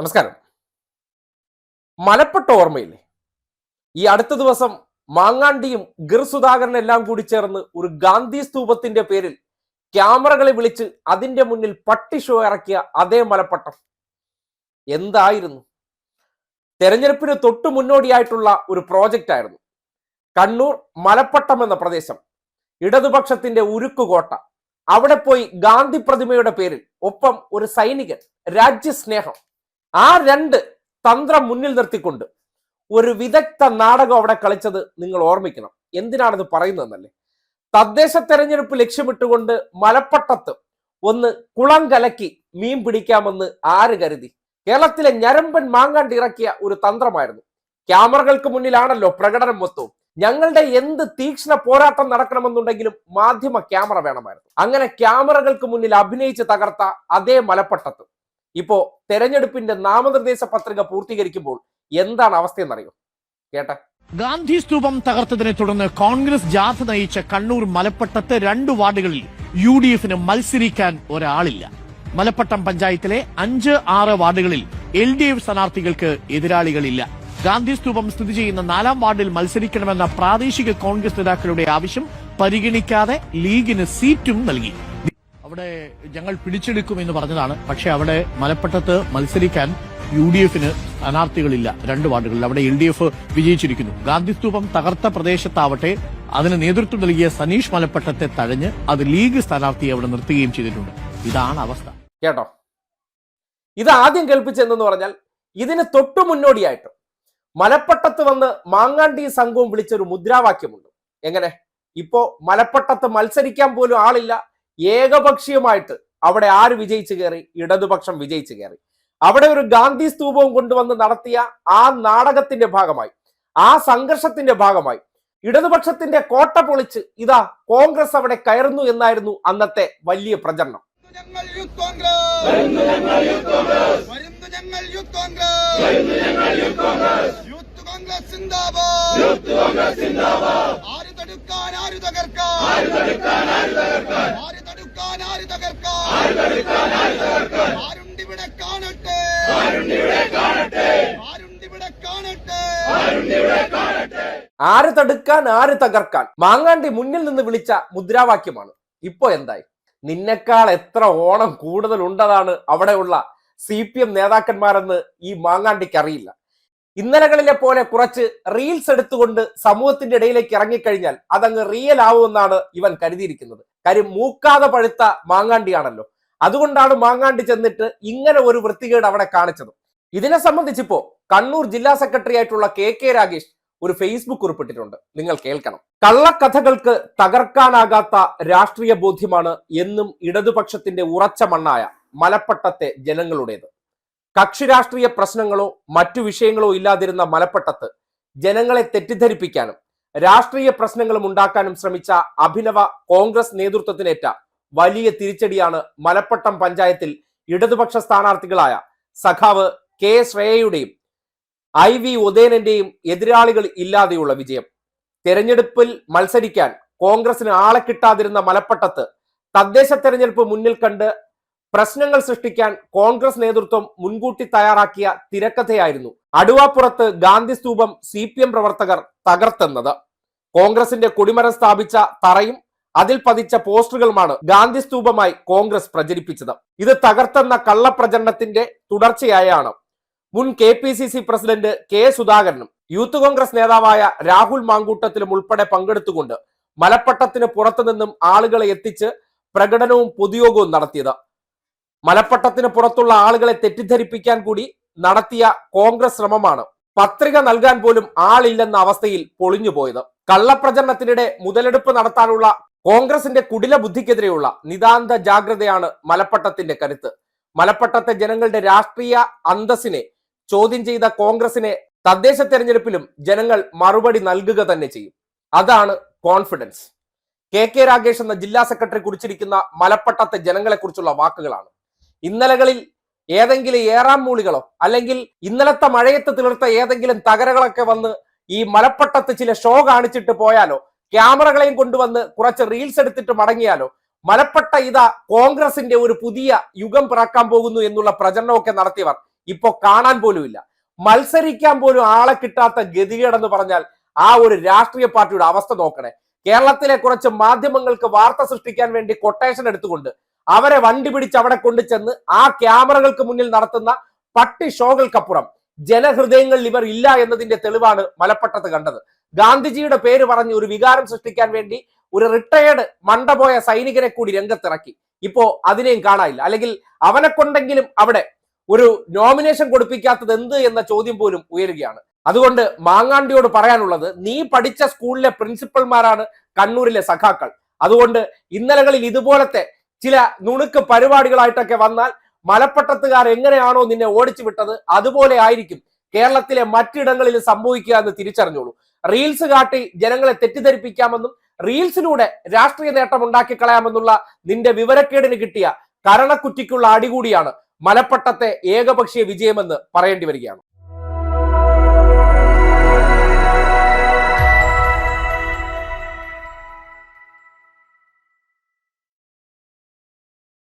നമസ്കാരം. മലപ്പെട്ട ഓർമ്മയില്ലേ? ഈ അടുത്ത ദിവസം മാങ്ങാണ്ടിയും ഗിർ സുധാകരനും എല്ലാം കൂടി ചേർന്ന് ഒരു ഗാന്ധി സ്തൂപത്തിന്റെ പേരിൽ ക്യാമറകളെ വിളിച്ച് അതിന്റെ മുന്നിൽ പട്ടി ഷോ ഇറക്കിയ അതേ മലപ്പട്ടം എന്തായിരുന്നു? തെരഞ്ഞെടുപ്പിന് തൊട്ടു മുന്നോടിയായിട്ടുള്ള ഒരു പ്രോജക്റ്റ് ആയിരുന്നു. കണ്ണൂർ മലപ്പട്ടം എന്ന പ്രദേശം ഇടതുപക്ഷത്തിന്റെ ഉരുക്കുകോട്ട. അവിടെ പോയി ഗാന്ധി പ്രതിമയുടെ പേരിൽ ഒപ്പം ഒരു സൈനികൻ, രാജ്യസ്നേഹം, ആ രണ്ട് തന്ത്രം മുന്നിൽ നിർത്തിക്കൊണ്ട് ഒരു വിദഗ്ധ നാടകം അവിടെ കളിച്ചത് നിങ്ങൾ ഓർമ്മിക്കണം. എന്തിനാണിത് പറയുന്നതെന്നല്ലേ? തദ്ദേശ തെരഞ്ഞെടുപ്പ് ലക്ഷ്യമിട്ടുകൊണ്ട് മലപ്പട്ടത്ത് ഒന്ന് കുളം കലക്കി മീൻ പിടിക്കാമെന്ന് ആര് കരുതി? കേരളത്തിലെ ഞരമ്പൻ മാങ്ങാണ്ടി ഇറക്കിയ ഒരു തന്ത്രമായിരുന്നു. ക്യാമറകൾക്ക് മുന്നിലാണല്ലോ പ്രകടനം മൊത്തവും. ഞങ്ങളുടെ എന്ത് തീക്ഷ്ണ പോരാട്ടം നടക്കണമെന്നുണ്ടെങ്കിലും മാധ്യമ ക്യാമറ വേണമായിരുന്നു. അങ്ങനെ ക്യാമറകൾക്ക് മുന്നിൽ അഭിനയിച്ച് തകർത്ത അതേ മലപ്പട്ടത്ത് ഇപ്പോ തെരഞ്ഞെടുപ്പിന്റെ നാമനിർദ്ദേശ പത്രിക പൂർത്തീകരിക്കുമ്പോൾ എന്താണ് അവസ്ഥയെന്നറിയോ? കേട്ടെ. ഗാന്ധി സ്തൂപം തകർത്തതിനെ തുടർന്ന് കോൺഗ്രസ് ജാഥ നയിച്ച കണ്ണൂർ മലപ്പട്ടത്ത് 2 വാർഡുകളിൽ UDF മത്സരിക്കാൻ ഒരാളില്ല. മലപ്പട്ടം പഞ്ചായത്തിലെ 5-6 വാർഡുകളിൽ LDF സ്ഥാനാർത്ഥികൾക്ക് എതിരാളികളില്ല. ഗാന്ധി സ്തൂപം സ്ഥിതി ചെയ്യുന്ന 4-ാം വാർഡിൽ മത്സരിക്കണമെന്ന പ്രാദേശിക കോൺഗ്രസ് നേതാക്കളുടെ ആവശ്യം പരിഗണിക്കാതെ ലീഗിന് സീറ്റും നൽകി. അവിടെ ഞങ്ങൾ പിടിച്ചെടുക്കുമെന്ന് പറഞ്ഞതാണ്. പക്ഷെ അവിടെ മലപ്പട്ടത്ത് മത്സരിക്കാൻ UDF സ്ഥാനാർത്ഥികളില്ല. 2 വാർഡുകളിൽ അവിടെ LDF വിജയിച്ചിരിക്കുന്നു. ഗാന്ധി സ്തൂപം തകർത്ത പ്രദേശത്താവട്ടെ അതിന് നേതൃത്വം നൽകിയ സനീഷ് മലപ്പട്ടത്തെ തഴഞ്ഞ് അത് ലീഗ് സ്ഥാനാർത്ഥിയെ അവിടെ നിർത്തുകയും ചെയ്തിട്ടുണ്ട്. ഇതാണ് അവസ്ഥ. കേട്ടോ, ഇത് ആദ്യം കേൾപ്പിച്ചെന്ന് പറഞ്ഞാൽ ഇതിന് തൊട്ടു മുന്നോടിയായിട്ട് മലപ്പട്ടത്ത് വന്ന് മാങ്ങാണ്ടി സംഘവും വിളിച്ചൊരു മുദ്രാവാക്യമുണ്ട്. എങ്ങനെ? ഇപ്പോ മലപ്പട്ടത്ത് മത്സരിക്കാൻ പോലും ആളില്ല. ഏകപക്ഷീയമായിട്ട് അവിടെ ആര് വിജയിച്ചു കയറി? ഇടതുപക്ഷം വിജയിച്ചു കയറി. അവിടെ ഒരു ഗാന്ധി സ്തൂപവും കൊണ്ടുവന്ന് നടത്തിയ ആ നാടകത്തിന്റെ ഭാഗമായി, ആ സംഘർഷത്തിന്റെ ഭാഗമായി ഇടതുപക്ഷത്തിന്റെ കോട്ട പൊളിച്ച് ഇതാ കോൺഗ്രസ് അവിടെ കയറുന്നു എന്നായിരുന്നു അന്നത്തെ വലിയ പ്രചരണം. ആര് തടുക്കാൻ ആര് തകർക്കാൻ മാങ്ങാണ്ടി മുന്നിൽ നിന്ന് വിളിച്ച മുദ്രാവാക്യമാണ്. ഇപ്പോ എന്തായി? നിന്നെക്കാൾ എത്ര ഓണം കൂടുതൽ ഉണ്ടതാണ് അവിടെയുള്ള CPM നേതാക്കന്മാരെന്ന് ഈ മാങ്ങാണ്ടിക്ക് അറിയില്ല. ഇന്നലകളിലെ പോലെ കുറച്ച് റീൽസ് എടുത്തുകൊണ്ട് സമൂഹത്തിന്റെ ഇടയിലേക്ക് ഇറങ്ങിക്കഴിഞ്ഞാൽ അതങ്ങ് റിയൽ ആവുമെന്നാണ് ഇവൻ കരുതിയിരിക്കുന്നത്. കാര്യം മൂക്കാതെ പഴുത്ത മാങ്ങാണ്ടിയാണല്ലോ. അതുകൊണ്ടാണ് മാങ്ങാണ്ടി ചെന്നിട്ട് ഇങ്ങനെ ഒരു വൃത്തികേട് അവിടെ കാണിച്ചത്. ഇതിനെ സംബന്ധിച്ചിപ്പോ കണ്ണൂർ ജില്ലാ സെക്രട്ടറി ആയിട്ടുള്ള KK രാഗേഷ് ഒരു ഫേസ്ബുക്ക് കുറിപ്പിട്ടിട്ടുണ്ട്. നിങ്ങൾ കേൾക്കണം. കള്ളക്കഥകൾക്ക് തകർക്കാനാകാത്ത രാഷ്ട്രീയ ബോധ്യമാണ് എന്നും ഇടതുപക്ഷത്തിന്റെ ഉറച്ച മണ്ണായ മലപ്പട്ടത്തെ ജനങ്ങളുടേത്. കക്ഷി രാഷ്ട്രീയ പ്രശ്നങ്ങളോ മറ്റു വിഷയങ്ങളോ ഇല്ലാതിരുന്ന മലപ്പട്ടത്ത് ജനങ്ങളെ തെറ്റിദ്ധരിപ്പിക്കാനും രാഷ്ട്രീയ പ്രശ്നങ്ങളും ഉണ്ടാക്കാനും ശ്രമിച്ച അഭിനവ കോൺഗ്രസ് നേതൃത്വത്തിനേറ്റ വലിയ തിരിച്ചടിയാണ് മലപ്പട്ടം പഞ്ചായത്തിൽ ഇടതുപക്ഷ സ്ഥാനാർത്ഥികളായ സഖാവ് K ശ്രേയയുടെയും IV ഉദയനന്റെയും എതിരാളികൾ ഇല്ലാതെയുള്ള വിജയം. തെരഞ്ഞെടുപ്പിൽ മത്സരിക്കാൻ കോൺഗ്രസിന് ആളെ കിട്ടാതിരുന്ന മലപ്പട്ടത്ത് തദ്ദേശ തെരഞ്ഞെടുപ്പ് മുന്നിൽ കണ്ട് പ്രശ്നങ്ങൾ സൃഷ്ടിക്കാൻ കോൺഗ്രസ് നേതൃത്വം മുൻകൂട്ടി തയ്യാറാക്കിയ തിരക്കഥയായിരുന്നു അടുവാപ്പുറത്ത് ഗാന്ധി സ്തൂപം CPM പ്രവർത്തകർ തകർത്തെന്നത്. കോൺഗ്രസിന്റെ കൊടിമരം സ്ഥാപിച്ച തറയും അതിൽ പതിച്ച പോസ്റ്ററുകളുമാണ് ഗാന്ധി സ്തൂപമായി കോൺഗ്രസ് പ്രചരിപ്പിച്ചത്. ഇത് തകർത്തെന്ന കള്ളപ്രചരണത്തിന്റെ തുടർച്ചയായാണ് മുൻ KPCC പ്രസിഡന്റ് K സുധാകരനും യൂത്ത് കോൺഗ്രസ് നേതാവായ രാഹുൽ മാങ്കൂട്ടത്തിലും ഉൾപ്പെടെ പങ്കെടുത്തുകൊണ്ട് മലപ്പട്ടത്തിന് പുറത്തുനിന്നും ആളുകളെ എത്തിച്ച് പ്രകടനവും പൊതുയോഗവും നടത്തിയത്. മലപ്പട്ടത്തിന് പുറത്തുള്ള ആളുകളെ തെറ്റിദ്ധരിപ്പിക്കാൻ കൂടി നടത്തിയ കോൺഗ്രസ് ശ്രമമാണ് പത്രിക നൽകാൻ പോലും ആളില്ലെന്ന അവസ്ഥയിൽ പൊളിഞ്ഞുപോയത്. കള്ളപ്രചരണത്തിനിടെ മുതലെടുപ്പ് നടത്താനുള്ള കോൺഗ്രസിന്റെ കുടില ബുദ്ധിക്കെതിരെയുള്ള നിതാന്ത ജാഗ്രതയാണ് മലപ്പട്ടത്തിന്റെ കരുത്ത്. മലപ്പട്ടത്തെ ജനങ്ങളുടെ രാഷ്ട്രീയ അന്തസ്സിനെ ചോദ്യം ചെയ്ത കോൺഗ്രസിനെ തദ്ദേശ തെരഞ്ഞെടുപ്പിലും ജനങ്ങൾ മറുപടി നൽകുക തന്നെ ചെയ്യും. അതാണ് കോൺഫിഡൻസ്. KK രാഗേഷ് എന്ന ജില്ലാ സെക്രട്ടറി കുറിച്ചിരിക്കുന്ന മലപ്പട്ടത്തെ ജനങ്ങളെ കുറിച്ചുള്ള വാക്കുകളാണ്. ഇന്നലകളിൽ ഏതെങ്കിലും ഏറാം മൂളികളോ അല്ലെങ്കിൽ ഇന്നലത്തെ മഴയത്ത് തീർത്ത ഏതെങ്കിലും തകരകളൊക്കെ വന്ന് ഈ മലപ്പട്ടത്ത് ചില ഷോ കാണിച്ചിട്ട് പോയാലോ, ക്യാമറകളെയും കൊണ്ടുവന്ന് കുറച്ച് റീൽസ് എടുത്തിട്ട് മടങ്ങിയാലോ, മലപ്പട്ട ഇതാ കോൺഗ്രസിന്റെ ഒരു പുതിയ യുഗം പിറക്കാൻ പോകുന്നു എന്നുള്ള പ്രചരണമൊക്കെ നടത്തിയവർ ഇപ്പൊ കാണാൻ പോലുമില്ല. മത്സരിക്കാൻ പോലും ആളെ കിട്ടാത്ത ഗതികേടെന്ന് പറഞ്ഞാൽ ആ ഒരു രാഷ്ട്രീയ പാർട്ടിയുടെ അവസ്ഥ നോക്കണേ. കേരളത്തിലെ കുറച്ച് മാധ്യമങ്ങൾക്ക് വാർത്ത സൃഷ്ടിക്കാൻ വേണ്ടി കൊട്ടേഷൻ എടുത്തുകൊണ്ട് അവരെ വണ്ടി പിടിച്ച് അവിടെ കൊണ്ടു ചെന്ന് ആ ക്യാമറകൾക്ക് മുന്നിൽ നടത്തുന്ന പട്ടി ഷോകൾക്കപ്പുറം ജനഹൃദയങ്ങളിൽ ഇവർ ഇല്ല എന്നതിന്റെ തെളിവാണ് മലപ്പട്ടത്ത് കണ്ടത്. ഗാന്ധിജിയുടെ പേര് പറഞ്ഞ് ഒരു വികാരം സൃഷ്ടിക്കാൻ വേണ്ടി ഒരു റിട്ടയേർഡ് മണ്ടപോയ സൈനികനെ കൂടി രംഗത്തിറക്കി. ഇപ്പോ അതിനെയും കാണാനില്ല. അല്ലെങ്കിൽ അവനെ കൊണ്ടെങ്കിലും അവിടെ ഒരു നോമിനേഷൻ കൊടുപ്പിക്കാത്തത് എന്ത് എന്ന ചോദ്യം പോലും ഉയരുകയാണ്. അതുകൊണ്ട് മാങ്ങാണ്ടിയോട് പറയാനുള്ളത്, നീ പഠിച്ച സ്കൂളിലെ പ്രിൻസിപ്പൽമാരാണ് കണ്ണൂരിലെ സഖാക്കൾ. അതുകൊണ്ട് ഇന്നലകളിൽ ഇതുപോലത്തെ ചില നുണുക്ക് പരിപാടികളായിട്ടൊക്കെ വന്നാൽ മലപ്പട്ടത്തുകാർ എങ്ങനെയാണോ നിന്നെ ഓടിച്ചു വിട്ടത് അതുപോലെ ആയിരിക്കും കേരളത്തിലെ മറ്റിടങ്ങളിൽ സംഭവിക്കുക എന്ന് തിരിച്ചറിഞ്ഞോളൂ. റീൽസ് കാട്ടി ജനങ്ങളെ തെറ്റിദ്ധരിപ്പിക്കാമെന്നും റീൽസിലൂടെ രാഷ്ട്രീയ നേട്ടം ഉണ്ടാക്കി കളയാമെന്നുള്ള നിന്റെ വിവരക്കേടിന് കിട്ടിയ കരണക്കുറ്റിക്കുള്ള അടികൂടിയാണ് മലപ്പട്ടത്തെ ഏകപക്ഷീയ വിജയമെന്ന് പറയേണ്ടി വരികയാണ്.